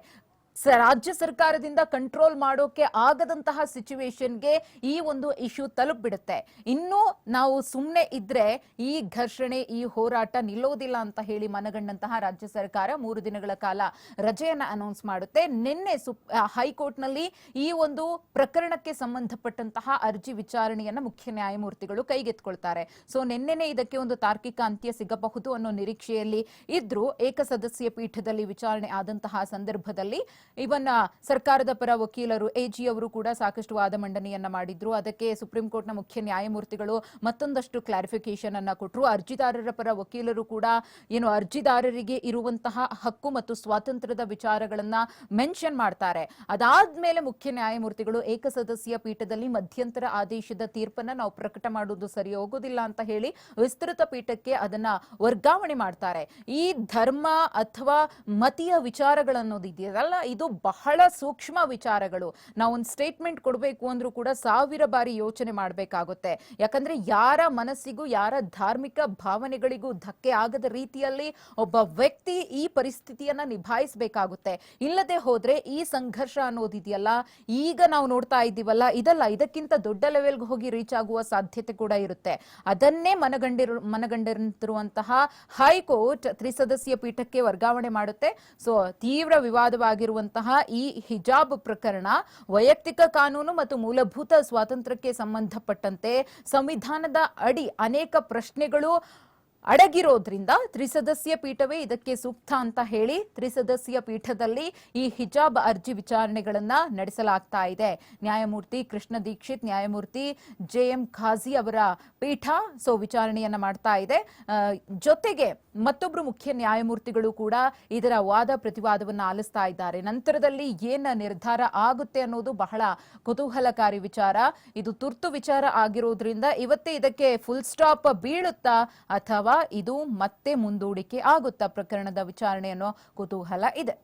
ರಾಜ್ಯ ಸರ್ಕಾರದಿಂದ ಕಂಟ್ರೋಲ್ ಮಾಡೋಕೆ ಆಗದಂತಹ ಸಿಚುವೇಶನ್ಗೆ ಈ ಒಂದು ಇಶ್ಯೂ ತಲುಪಿಬಿಡುತ್ತೆ. ಇನ್ನು ನಾವು ಸುಮ್ಮನೆ ಇದ್ರೆ ಈ ಘರ್ಷಣೆ, ಈ ಹೋರಾಟ ನಿಲ್ಲೋದಿಲ್ಲ ಅಂತ ಹೇಳಿ ಮನಗಂಡಂತಹ ರಾಜ್ಯ ಸರ್ಕಾರ 3 ದಿನಗಳ ಕಾಲ ರಜೆಯನ್ನ ಅನೌನ್ಸ್ ಮಾಡುತ್ತೆ. ನಿನ್ನೆ ಹೈಕೋರ್ಟ್ ನಲ್ಲಿ ಈ ಒಂದು ಪ್ರಕರಣಕ್ಕೆ ಸಂಬಂಧಪಟ್ಟಂತಹ ಅರ್ಜಿ ವಿಚಾರಣೆಯನ್ನ ಮುಖ್ಯ ನ್ಯಾಯಮೂರ್ತಿಗಳು ಕೈಗೆತ್ಕೊಳ್ತಾರೆ. ನಿನ್ನೆನೆ ಇದಕ್ಕೆ ಒಂದು ತಾರ್ಕಿಕ ಅಂತ್ಯ ಸಿಗಬಹುದು ಅನ್ನೋ ನಿರೀಕ್ಷೆಯಲ್ಲಿ ಇದ್ರು. ಏಕಸದಸ್ಯ ಪೀಠದಲ್ಲಿ ವಿಚಾರಣೆ ಆದಂತಹ ಸಂದರ್ಭದಲ್ಲಿ ಇವನ್ನ ಸರ್ಕಾರದ ಪರ ವಕೀಲರು ಎಜಿ ಅವರು ಕೂಡ ಸಾಕಷ್ಟು ವಾದ ಮಂಡನೆಯನ್ನ ಮಾಡಿದ್ರು. ಅದಕ್ಕೆ ಸುಪ್ರೀಂ ಕೋರ್ಟ್ನ ಮುಖ್ಯ ನ್ಯಾಯಮೂರ್ತಿಗಳು ಮತ್ತೊಂದಷ್ಟು ಕ್ಲಾರಿಫಿಕೇಶನ್ ಅನ್ನ ಕೊಟ್ಟರು. ಅರ್ಜಿದಾರರ ಪರ ವಕೀಲರು ಕೂಡ ಅರ್ಜಿದಾರರಿಗೆ ಇರುವಂತಹ ಹಕ್ಕು ಮತ್ತು ಸ್ವಾತಂತ್ರ್ಯದ ವಿಚಾರಗಳನ್ನ ಮೆನ್ಷನ್ ಮಾಡ್ತಾರೆ. ಅದಾದ್ಮೇಲೆ ಮುಖ್ಯ ನ್ಯಾಯಮೂರ್ತಿಗಳು ಏಕಸದಸ್ಯ ಪೀಠದಲ್ಲಿ ಮಧ್ಯಂತರ ಆದೇಶದ ತೀರ್ಪನ್ನ ನಾವು ಪ್ರಕಟ ಮಾಡುವುದು ಸರಿ ಹೋಗೋದಿಲ್ಲ ಅಂತ ಹೇಳಿ ವಿಸ್ತೃತ ಪೀಠಕ್ಕೆ ಅದನ್ನ ವರ್ಗಾವಣೆ ಮಾಡ್ತಾರೆ. ಈ ಧರ್ಮ ಅಥವಾ ಮತೀಯ ವಿಚಾರಗಳನ್ನೋದಿದೆಯಲ್ಲ, ಇದು ಬಹಳ ಸೂಕ್ಷ್ಮ ವಿಚಾರಗಳು. ನಾವೊಂದು ಸ್ಟೇಟ್ಮೆಂಟ್ ಕೊಡಬೇಕು ಅಂದ್ರೂ ಕೂಡ 1000 ಬಾರಿ ಯೋಚನೆ ಮಾಡಬೇಕಾಗುತ್ತೆ. ಯಾಕಂದ್ರೆ ಯಾರ ಮನಸ್ಸಿಗೂ, ಯಾರ ಧಾರ್ಮಿಕ ಭಾವನೆಗಳಿಗೂ ಧಕ್ಕೆ ಆಗದ ರೀತಿಯಲ್ಲಿ ಒಬ್ಬ ವ್ಯಕ್ತಿ ಈ ಪರಿಸ್ಥಿತಿಯನ್ನ ನಿಭಾಯಿಸಬೇಕಾಗುತ್ತೆ. ಇಲ್ಲದೆ ಹೋದ್ರೆ ಈ ಸಂಘರ್ಷ ಅನ್ನೋದಿದೆಯಲ್ಲ, ಈಗ ನಾವು ನೋಡ್ತಾ ಇದ್ದೀವಲ್ಲ, ಇದಕ್ಕಿಂತ ದೊಡ್ಡ ಲೆವೆಲ್ಗೆ ಹೋಗಿ ರೀಚ್ ಆಗುವ ಸಾಧ್ಯತೆ ಕೂಡ ಇರುತ್ತೆ. ಅದನ್ನೇ ಮನಗಂಡಿರುವಂತಹ ಹೈಕೋರ್ಟ್ ತ್ರಿಸದಸ್ಯ ಪೀಠಕ್ಕೆ ವರ್ಗಾವಣೆ ಮಾಡುತ್ತೆ. ತೀವ್ರ ವಿವಾದವಾಗಿರುವಂತಹ ಈ ಹಿಜಾಬ್ ಪ್ರಕರಣ ವೈಯಕ್ತಿಕ ಕಾನೂನು ಮತ್ತು ಮೂಲಭೂತ ಸ್ವಾತಂತ್ರ್ಯಕ್ಕೆ ಸಂಬಂಧಪಟ್ಟಂತೆ ಸಂವಿಧಾನದ ಅಡಿ ಅನೇಕ ಪ್ರಶ್ನೆಗಳು ಅಡಗಿರೋದ್ರಿಂದ ತ್ರಿಸದಸ್ಯ ಪೀಠವೇ ಇದಕ್ಕೆ ಸೂಕ್ತ ಅಂತ ಹೇಳಿ ತ್ರಿಸದಸ್ಯ ಪೀಠದಲ್ಲಿ ಈ ಹಿಜಾಬ್ ಅರ್ಜಿ ವಿಚಾರಣೆಗಳನ್ನ ನಡೆಸಲಾಗ್ತಾ ಇದೆ. ನ್ಯಾಯಮೂರ್ತಿ ಕೃಷ್ಣ ದೀಕ್ಷಿತ್, ನ್ಯಾಯಮೂರ್ತಿ JM ಖಾಜಿ ಅವರ ಪೀಠ ವಿಚಾರಣೆಯನ್ನ ಮಾಡ್ತಾ ಇದೆ. ಜೊತೆಗೆ ಮತ್ತೊಬ್ರು ಮುಖ್ಯ ನ್ಯಾಯಮೂರ್ತಿಗಳು ಕೂಡ ಇದರ ವಾದ ಪ್ರತಿವಾದವನ್ನ ಆಲಿಸ್ತಾ ಇದ್ದಾರೆ. ನಂತರದಲ್ಲಿ ಏನ ನಿರ್ಧಾರ ಆಗುತ್ತೆ ಅನ್ನೋದು ಬಹಳ ಕುತೂಹಲಕಾರಿ ವಿಚಾರ. ಇದು ತುರ್ತು ವಿಚಾರ ಆಗಿರೋದ್ರಿಂದ ಇವತ್ತೇ ಇದಕ್ಕೆ ಫುಲ್ ಸ್ಟಾಪ್ ಬೀಳುತ್ತಾ ಅಥವಾ ಇದು ಮತ್ತೆ ಮುಂದೂಡಿಕೆ ಆಗುತ್ತಾ ಪ್ರಕರಣದ ವಿಚಾರಣೆ ಅನ್ನೋ ಕುತೂಹಲ ಇದೆ.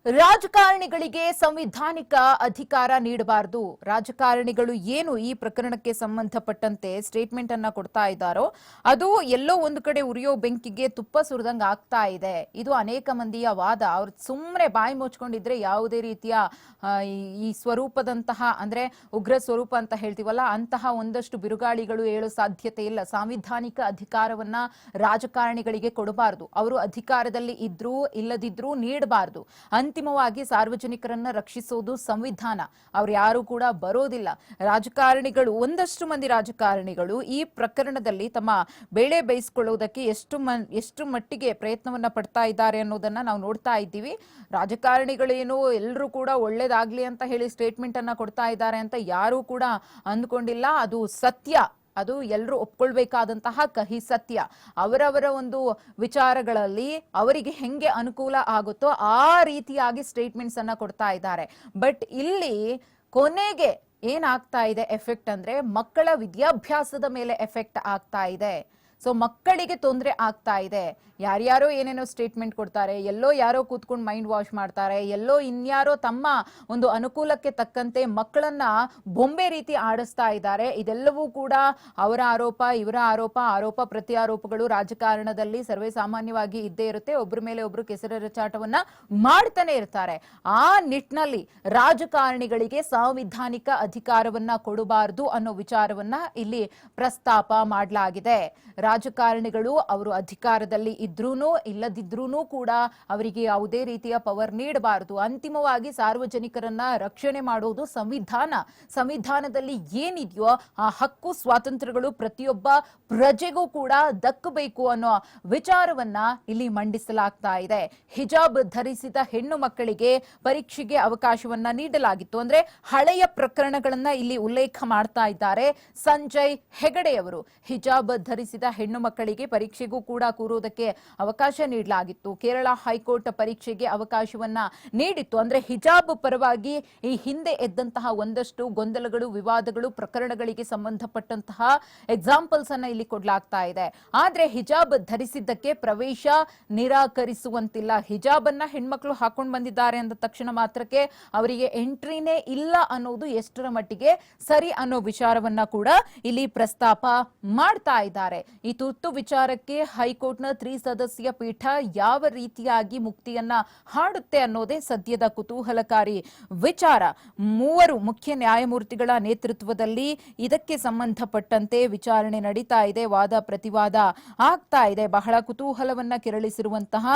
ರಾಜಕಾರಣಿಗಳಿಗೆ ಸಂವಿಧಾನಿಕ ಅಧಿಕಾರ ನೀಡಬಾರದು. ರಾಜಕಾರಣಿಗಳು ಏನು ಈ ಪ್ರಕರಣಕ್ಕೆ ಸಂಬಂಧಪಟ್ಟಂತೆ ಸ್ಟೇಟ್ಮೆಂಟ್ ಅನ್ನ ಕೊಡ್ತಾ ಇದ್ದಾರೋ ಅದು ಎಲ್ಲೋ ಒಂದು ಕಡೆ ಉರಿಯೋ ಬೆಂಕಿಗೆ ತುಪ್ಪ ಸುರಿದಂಗ ಆಗ್ತಾ ಇದೆ. ಇದು ಅನೇಕ ಮಂದಿಯ ವಾದ. ಅವ್ರು ಸುಮ್ಮನೆ ಬಾಯಿ ಮುಚ್ಕೊಂಡಿದ್ರೆ ಯಾವುದೇ ರೀತಿಯ ಈ ಸ್ವರೂಪದಂತಹ ಅಂದ್ರೆ ಉಗ್ರ ಸ್ವರೂಪ ಅಂತ ಹೇಳ್ತೀವಲ್ಲ ಅಂತಹ ಒಂದಷ್ಟು ಬಿರುಗಾಳಿಗಳು ಏಳೋ ಸಾಧ್ಯತೆ ಇಲ್ಲ. ಸಾಂವಿಧಾನಿಕ ಅಧಿಕಾರವನ್ನ ರಾಜಕಾರಣಿಗಳಿಗೆ ಕೊಡಬಾರದು. ಅವರು ಅಧಿಕಾರದಲ್ಲಿ ಇದ್ರೂ ಇಲ್ಲದಿದ್ರೂ ನೀಡಬಾರದು. ಅಂತಿಮವಾಗಿ ಸಾರ್ವಜನಿಕರನ್ನ ರಕ್ಷಿಸೋದು ಸಂವಿಧಾನ. ಅವ್ರು ಯಾರು ಕೂಡ ಬರೋದಿಲ್ಲ. ರಾಜಕಾರಣಿಗಳು, ಒಂದಷ್ಟು ಮಂದಿ ರಾಜಕಾರಣಿಗಳು ಈ ಪ್ರಕರಣದಲ್ಲಿ ತಮ್ಮ ಬೇಳೆ ಬೇಯಿಸಿಕೊಳ್ಳುವುದಕ್ಕೆ ಎಷ್ಟು ಮಟ್ಟಿಗೆ ಪ್ರಯತ್ನವನ್ನ ಪಡ್ತಾ ಇದ್ದಾರೆ ಅನ್ನೋದನ್ನ ನಾವು ನೋಡ್ತಾ ಇದ್ದೀವಿ. ರಾಜಕಾರಣಿಗಳೇನು ಎಲ್ಲರೂ ಕೂಡ ಒಳ್ಳೇದಾಗ್ಲಿ ಅಂತ ಹೇಳಿ ಸ್ಟೇಟ್ಮೆಂಟ್ ಅನ್ನ ಕೊಡ್ತಾ ಇದ್ದಾರೆ ಅಂತ ಯಾರೂ ಕೂಡ ಅಂದ್ಕೊಂಡಿಲ್ಲ. ಅದು ಸತ್ಯ. ಅದು ಎಲ್ಲರೂ ಒಪ್ಕೊಳ್ಬೇಕಾದಂತಹ ಕಹಿ ಸತ್ಯ. ಅವರವರ ಒಂದು ವಿಚಾರಗಳಲ್ಲಿ ಅವರಿಗೆ ಹೆಂಗೆ ಅನುಕೂಲ ಆಗುತ್ತೋ ಆ ರೀತಿಯಾಗಿ ಸ್ಟೇಟ್ಮೆಂಟ್ಸ್ ಅನ್ನ ಕೊಡ್ತಾ ಇದ್ದಾರೆ. ಬಟ್ ಇಲ್ಲಿ ಕೊನೆಗೆ ಏನಾಗ್ತಾ ಇದೆ ಎಫೆಕ್ಟ್ ಅಂದ್ರೆ ಮಕ್ಕಳ ವಿದ್ಯಾಭ್ಯಾಸದ ಮೇಲೆ ಎಫೆಕ್ಟ್ ಆಗ್ತಾ ಇದೆ. ಮಕ್ಕಳಿಗೆ ತೊಂದರೆ ಆಗ್ತಾ ಇದೆ. ಯಾರ್ಯಾರೋ ಏನೇನೋ ಸ್ಟೇಟ್ಮೆಂಟ್ ಕೊಡ್ತಾರೆ, ಎಲ್ಲೋ ಯಾರೋ ಕೂತ್ಕೊಂಡು ಮೈಂಡ್ ವಾಶ್ ಮಾಡ್ತಾರೆ, ಎಲ್ಲೋ ಇನ್ಯಾರೋ ತಮ್ಮ ಒಂದು ಅನುಕೂಲಕ್ಕೆ ತಕ್ಕಂತೆ ಮಕ್ಕಳನ್ನ ಬೊಂಬೆ ರೀತಿ ಆಡಿಸ್ತಾ ಇದ್ದಾರೆ. ಇದೆಲ್ಲವೂ ಕೂಡ ಅವರ ಆರೋಪ, ಇವರ ಆರೋಪ ಪ್ರತ್ಯಾರೋಪಗಳು ರಾಜಕಾರಣದಲ್ಲಿ ಸರ್ವೇ ಸಾಮಾನ್ಯವಾಗಿ ಇದ್ದೇ ಇರುತ್ತೆ. ಒಬ್ಬರ ಮೇಲೆ ಒಬ್ರು ಕೆಸರೆರಚಾಟವನ್ನ ಮಾಡ್ತಾನೆ ಇರ್ತಾರೆ. ಆ ನಿಟ್ಟಿನಲ್ಲಿ ರಾಜಕಾರಣಿಗಳಿಗೆ ಸಾಂವಿಧಾನಿಕ ಅಧಿಕಾರವನ್ನ ಕೊಡಬಾರದು ಅನ್ನೋ ವಿಚಾರವನ್ನ ಇಲ್ಲಿ ಪ್ರಸ್ತಾಪ ಮಾಡಲಾಗಿದೆ. ರಾಜಕಾರಣಿಗಳು ಅವರು ಅಧಿಕಾರದಲ್ಲಿ ಇದ್ರೂನು ಇಲ್ಲದಿದ್ರೂನು ಕೂಡ ಅವರಿಗೆ ಯಾವುದೇ ರೀತಿಯ ಪವರ್ ನೀಡಬಾರದು. ಅಂತಿಮವಾಗಿ ಸಾರ್ವಜನಿಕರನ್ನ ರಕ್ಷಣೆ ಮಾಡುವುದು ಸಂವಿಧಾನ. ಸಂವಿಧಾನದಲ್ಲಿ ಏನಿದೆಯೋ ಆ ಹಕ್ಕು ಸ್ವಾತಂತ್ರ್ಯಗಳು ಪ್ರತಿಯೊಬ್ಬ ಪ್ರಜೆಗೂ ಕೂಡ ದಕ್ಕಬೇಕು ಅನ್ನೋ ವಿಚಾರವನ್ನ ಇಲ್ಲಿ ಮಂಡಿಸಲಾಗ್ತಾ ಇದೆ. ಹಿಜಾಬ್ ಧರಿಸಿದ ಹೆಣ್ಣು ಮಕ್ಕಳಿಗೆ ಪರೀಕ್ಷೆಗೆ ಅವಕಾಶವನ್ನ ನೀಡಲಾಗಿತ್ತು. ಅಂದ್ರೆ ಹಳೆಯ ಪ್ರಕರಣಗಳನ್ನ ಇಲ್ಲಿ ಉಲ್ಲೇಖ ಮಾಡ್ತಾ ಇದ್ದಾರೆ ಸಂಜಯ್ ಹೆಗಡೆಯವರು. ಹಿಜಾಬ್ ಧರಿಸಿದ ಹೆಣ್ಣು ಮಕ್ಕಳಿಗೆ ಪರೀಕ್ಷೆಗೂ ಕೂಡ ಕೂರೋದಕ್ಕೆ ಅವಕಾಶ ನೀಡಲಾಗಿತ್ತು. ಕೇರಳ ಹೈಕೋರ್ಟ್ ಪರೀಕ್ಷೆಗೆ ಅವಕಾಶವನ್ನ ನೀಡಿತ್ತು. ಅಂದ್ರೆ ಹಿಜಾಬ್ ಪರವಾಗಿ ಈ ಹಿಂದೆ ಎದ್ದಂತಹ ಒಂದಷ್ಟು ಗೊಂದಲಗಳು, ವಿವಾದಗಳು, ಪ್ರಕರಣಗಳಿಗೆ ಸಂಬಂಧಪಟ್ಟಂತಹ ಎಕ್ಸಾಂಪಲ್ಸ್ ಅನ್ನ ಇಲ್ಲಿ ಕೊಡಲಾಗ್ತಾ ಇದೆ. ಆದ್ರೆ ಹಿಜಾಬ್ ಧರಿಸಿದ್ದಕ್ಕೆ ಪ್ರವೇಶ ನಿರಾಕರಿಸುವಂತಿಲ್ಲ. ಹಿಜಾಬ್ ಅನ್ನ ಹೆಣ್ಮಕ್ಳು ಹಾಕೊಂಡು ಬಂದಿದ್ದಾರೆ ಅಂದ ತಕ್ಷಣ ಮಾತ್ರಕ್ಕೆ ಅವರಿಗೆ ಎಂಟ್ರಿನೇ ಇಲ್ಲ ಅನ್ನೋದು ಎಷ್ಟರ ಮಟ್ಟಿಗೆ ಸರಿ ಅನ್ನೋ ವಿಚಾರವನ್ನ ಕೂಡ ಇಲ್ಲಿ ಪ್ರಸ್ತಾಪ ಮಾಡ್ತಾ ಇದ್ದಾರೆ. ಈ ತುರ್ತು ವಿಚಾರಕ್ಕೆ ಹೈಕೋರ್ಟ್ನ ತ್ರಿಸದಸ್ಯ ಪೀಠ ಯಾವ ರೀತಿಯಾಗಿ ಮುಕ್ತಿಯನ್ನ ಹಾಡುತ್ತೆ ಅನ್ನೋದೇ ಸದ್ಯದ ಕುತೂಹಲಕಾರಿ ವಿಚಾರ. 3 ಮುಖ್ಯ ನ್ಯಾಯಮೂರ್ತಿಗಳ ನೇತೃತ್ವದಲ್ಲಿ ಇದಕ್ಕೆ ಸಂಬಂಧಪಟ್ಟಂತೆ ವಿಚಾರಣೆ ನಡೀತಾ ಇದೆ. ವಾದ ಪ್ರತಿವಾದ ಆಗ್ತಾ ಇದೆ. ಬಹಳ ಕುತೂಹಲವನ್ನ ಕೆರಳಿಸಿರುವಂತಹ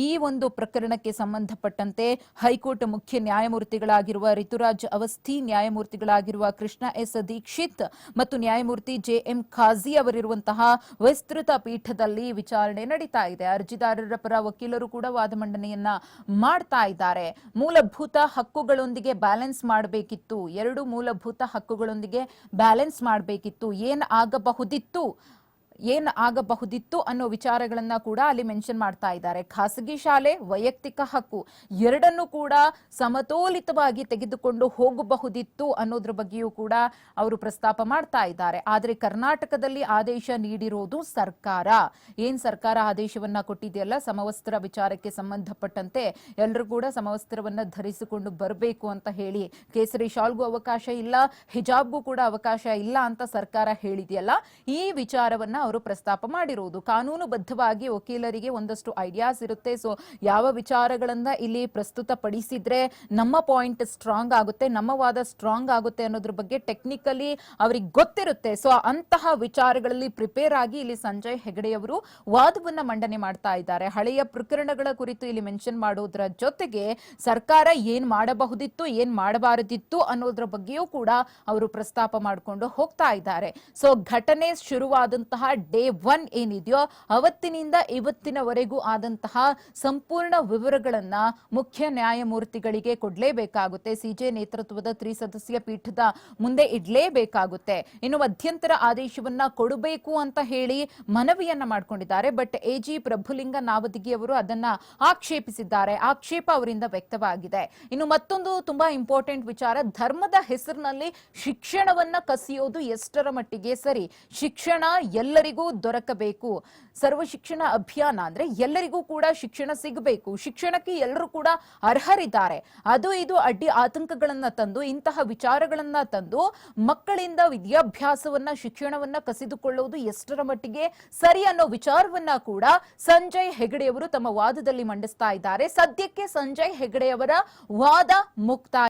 ಈ ಒಂದು ಪ್ರಕರಣಕ್ಕೆ ಸಂಬಂಧಪಟ್ಟಂತೆ ಹೈಕೋರ್ಟ್ ಮುಖ್ಯ ನ್ಯಾಯಮೂರ್ತಿಗಳಾಗಿರುವ ರಿತುರಾಜ್ ಅವಸ್ಥಿ, ನ್ಯಾಯಮೂರ್ತಿಗಳಾಗಿರುವ ಕೃಷ್ಣ ಎಸ್ ದೀಕ್ಷಿತ್ ಮತ್ತು ನ್ಯಾಯಮೂರ್ತಿ JM ಖಾಜಿ ಅವರಿರುವಂತಹ ವಿಸ್ತೃತ ಪೀಠದಲ್ಲಿ ವಿಚಾರಣೆ ನಡೀತಾ ಇದೆ. ಅರ್ಜಿದಾರರ ಪರ ವಕೀಲರು ಕೂಡ ವಾದ ಮಂಡನೆಯನ್ನ ಮಾಡ್ತಾ ಇದ್ದಾರೆ. ಮೂಲಭೂತ ಹಕ್ಕುಗಳೊಂದಿಗೆ ಬ್ಯಾಲೆನ್ಸ್ ಮಾಡಬೇಕಿತ್ತು. 2 ಮೂಲಭೂತ ಹಕ್ಕುಗಳೊಂದಿಗೆ ಬ್ಯಾಲೆನ್ಸ್ ಮಾಡಬೇಕಿತ್ತು. ಏನ್ ಆಗಬಹುದಿತ್ತು ಅನ್ನೋ ವಿಚಾರಗಳನ್ನ ಕೂಡ ಅಲ್ಲಿ ಮೆನ್ಷನ್ ಮಾಡ್ತಾ ಇದ್ದಾರೆ. ಖಾಸಗಿ ಶಾಲೆ, ವೈಯಕ್ತಿಕ ಹಕ್ಕು ಎರಡನ್ನೂ ಕೂಡ ಸಮತೋಲಿತವಾಗಿ ತೆಗೆದುಕೊಂಡು ಹೋಗಬಹುದಿತ್ತು ಅನ್ನೋದ್ರ ಬಗ್ಗೆಯೂ ಕೂಡ ಅವರು ಪ್ರಸ್ತಾಪ ಮಾಡ್ತಾ ಇದ್ದಾರೆ. ಆದ್ರೆ ಕರ್ನಾಟಕದಲ್ಲಿ ಆದೇಶ ನೀಡಿರೋದು ಸರ್ಕಾರ. ಏನ್ ಸರ್ಕಾರ ಆದೇಶವನ್ನ ಕೊಟ್ಟಿದೆಯಲ್ಲ, ಸಮವಸ್ತ್ರ ವಿಚಾರಕ್ಕೆ ಸಂಬಂಧಪಟ್ಟಂತೆ ಎಲ್ಲರೂ ಕೂಡ ಸಮವಸ್ತ್ರವನ್ನ ಧರಿಸಿಕೊಂಡು ಬರಬೇಕು ಅಂತ ಹೇಳಿ, ಕೇಸರಿ ಶಾಲ್ಗೂ ಅವಕಾಶ ಇಲ್ಲ, ಹಿಜಾಬ್ಗೂ ಕೂಡ ಅವಕಾಶ ಇಲ್ಲ ಅಂತ ಸರ್ಕಾರ ಹೇಳಿದೆಯಲ್ಲ, ಈ ವಿಚಾರವನ್ನ ಅವರು ಪ್ರಸ್ತಾಪ ಮಾಡಿರುವುದು. ಕಾನೂನುಬದ್ಧವಾಗಿ ವಕೀಲರಿಗೆ ಒಂದಷ್ಟು ಐಡಿಯಾಸ್ ಇರುತ್ತೆ. ಸೊ ಯಾವ ವಿಚಾರಗಳನ್ನ ಇಲ್ಲಿ ಪ್ರಸ್ತುತಪಡಿಸಿದ್ರೆ ನಮ್ಮ ಪಾಯಿಂಟ್ ಸ್ಟ್ರಾಂಗ್ ಆಗುತ್ತೆ, ನಮ್ಮ ವಾದ ಸ್ಟ್ರಾಂಗ್ ಆಗುತ್ತೆ ಅನ್ನೋದ್ರ ಬಗ್ಗೆ ಟೆಕ್ನಿಕಲಿ ಅವರಿಗೆ ಗೊತ್ತಿರುತ್ತೆ. ಸೊ ಅಂತಹ ವಿಚಾರಗಳಲ್ಲಿ ಪ್ರಿಪೇರ್ ಆಗಿ ಇಲ್ಲಿ ಸಂಜಯ್ ಹೆಗಡೆಯವರು ವಾದವನ್ನ ಮಂಡನೆ ಮಾಡ್ತಾ ಇದ್ದಾರೆ. ಹಳೆಯ ಪ್ರಕರಣಗಳ ಕುರಿತು ಇಲ್ಲಿ ಮೆನ್ಷನ್ ಮಾಡೋದ್ರ ಜೊತೆಗೆ ಸರ್ಕಾರ ಏನ್ ಮಾಡಬಹುದಿತ್ತು, ಏನ್ ಮಾಡಬಾರದಿತ್ತು ಅನ್ನೋದ್ರ ಬಗ್ಗೆಯೂ ಕೂಡ ಅವರು ಪ್ರಸ್ತಾಪ ಮಾಡಿಕೊಂಡು ಹೋಗ್ತಾ ಇದ್ದಾರೆ. ಸೊ ಘಟನೆ ಶುರುವಾದಂತಹ ಡೇ 1 ಏನಿದೆಯೋ ಅವತ್ತಿನಿಂದ ಇವತ್ತಿನವರೆಗೂ ಆದಂತಹ ಸಂಪೂರ್ಣ ವಿವರಗಳನ್ನ ಮುಖ್ಯ ನ್ಯಾಯಮೂರ್ತಿಗಳಿಗೆ ಕೊಡ್ಲೇಬೇಕಾಗುತ್ತೆ. ಸಿಜೆ ನೇತೃತ್ವದ ತ್ರಿಸದಸ್ಯ ಪೀಠದ ಮುಂದೆ ಇಡ್ಲೇಬೇಕಾಗುತ್ತೆ. ಇನ್ನು ಮಧ್ಯಂತರ ಆದೇಶವನ್ನ ಕೊಡಬೇಕು ಅಂತ ಹೇಳಿ ಮನವಿಯನ್ನ ಮಾಡ್ಕೊಂಡಿದ್ದಾರೆ. ಬಟ್ ಎಜಿ ಪ್ರಭುಲಿಂಗ ನಾವದಿಗಿ ಅವರು ಅದನ್ನ ಆಕ್ಷೇಪಿಸಿದ್ದಾರೆ. ಆಕ್ಷೇಪ ಅವರಿಂದ ವ್ಯಕ್ತವಾಗಿದೆ. ಇನ್ನು ಮತ್ತೊಂದು ತುಂಬಾ ಇಂಪಾರ್ಟೆಂಟ್ ವಿಚಾರ, ಧರ್ಮದ ಹೆಸರಿನಲ್ಲಿ ಶಿಕ್ಷಣವನ್ನ ಕಸಿಯೋದು ಎಷ್ಟರ ಮಟ್ಟಿಗೆ ಸರಿ? ಶಿಕ್ಷಣ ಎಲ್ಲರಿಗೂ ದೊರಕಬೇಕು. ಸರ್ವ ಶಿಕ್ಷಣ ಅಭಿಯಾನ ಅಂದ್ರೆ ಎಲ್ಲರಿಗೂ ಕೂಡ ಶಿಕ್ಷಣ ಸಿಗಬೇಕು, ಶಿಕ್ಷಣಕ್ಕೆ ಎಲ್ಲರೂ ಕೂಡ ಅರ್ಹರಿದ್ದಾರೆ. ಅದು ಇದು ಅಡ್ಡಿ ಆತಂಕಗಳನ್ನ ತಂದು ಇಂತಹ ವಿಚಾರಗಳನ್ನ ತಂದು ಮಕ್ಕಳಿಂದ ವಿದ್ಯಾಭ್ಯಾಸವನ್ನ ಶಿಕ್ಷಣವನ್ನ ಕಸಿದುಕೊಳ್ಳುವುದು ಎಷ್ಟರ ಮಟ್ಟಿಗೆ ಸರಿ ಅನ್ನೋ ವಿಚಾರವನ್ನ ಕೂಡ ಸಂಜಯ್ ಹೆಗಡೆಯವರು ತಮ್ಮ ವಾದದಲ್ಲಿ ಮಂಡಿಸ್ತಾ ಇದ್ದಾರೆ. ಸದ್ಯಕ್ಕೆ ಸಂಜಯ್ ಹೆಗಡೆಯವರ ವಾದ ಮುಕ್ತಾಯ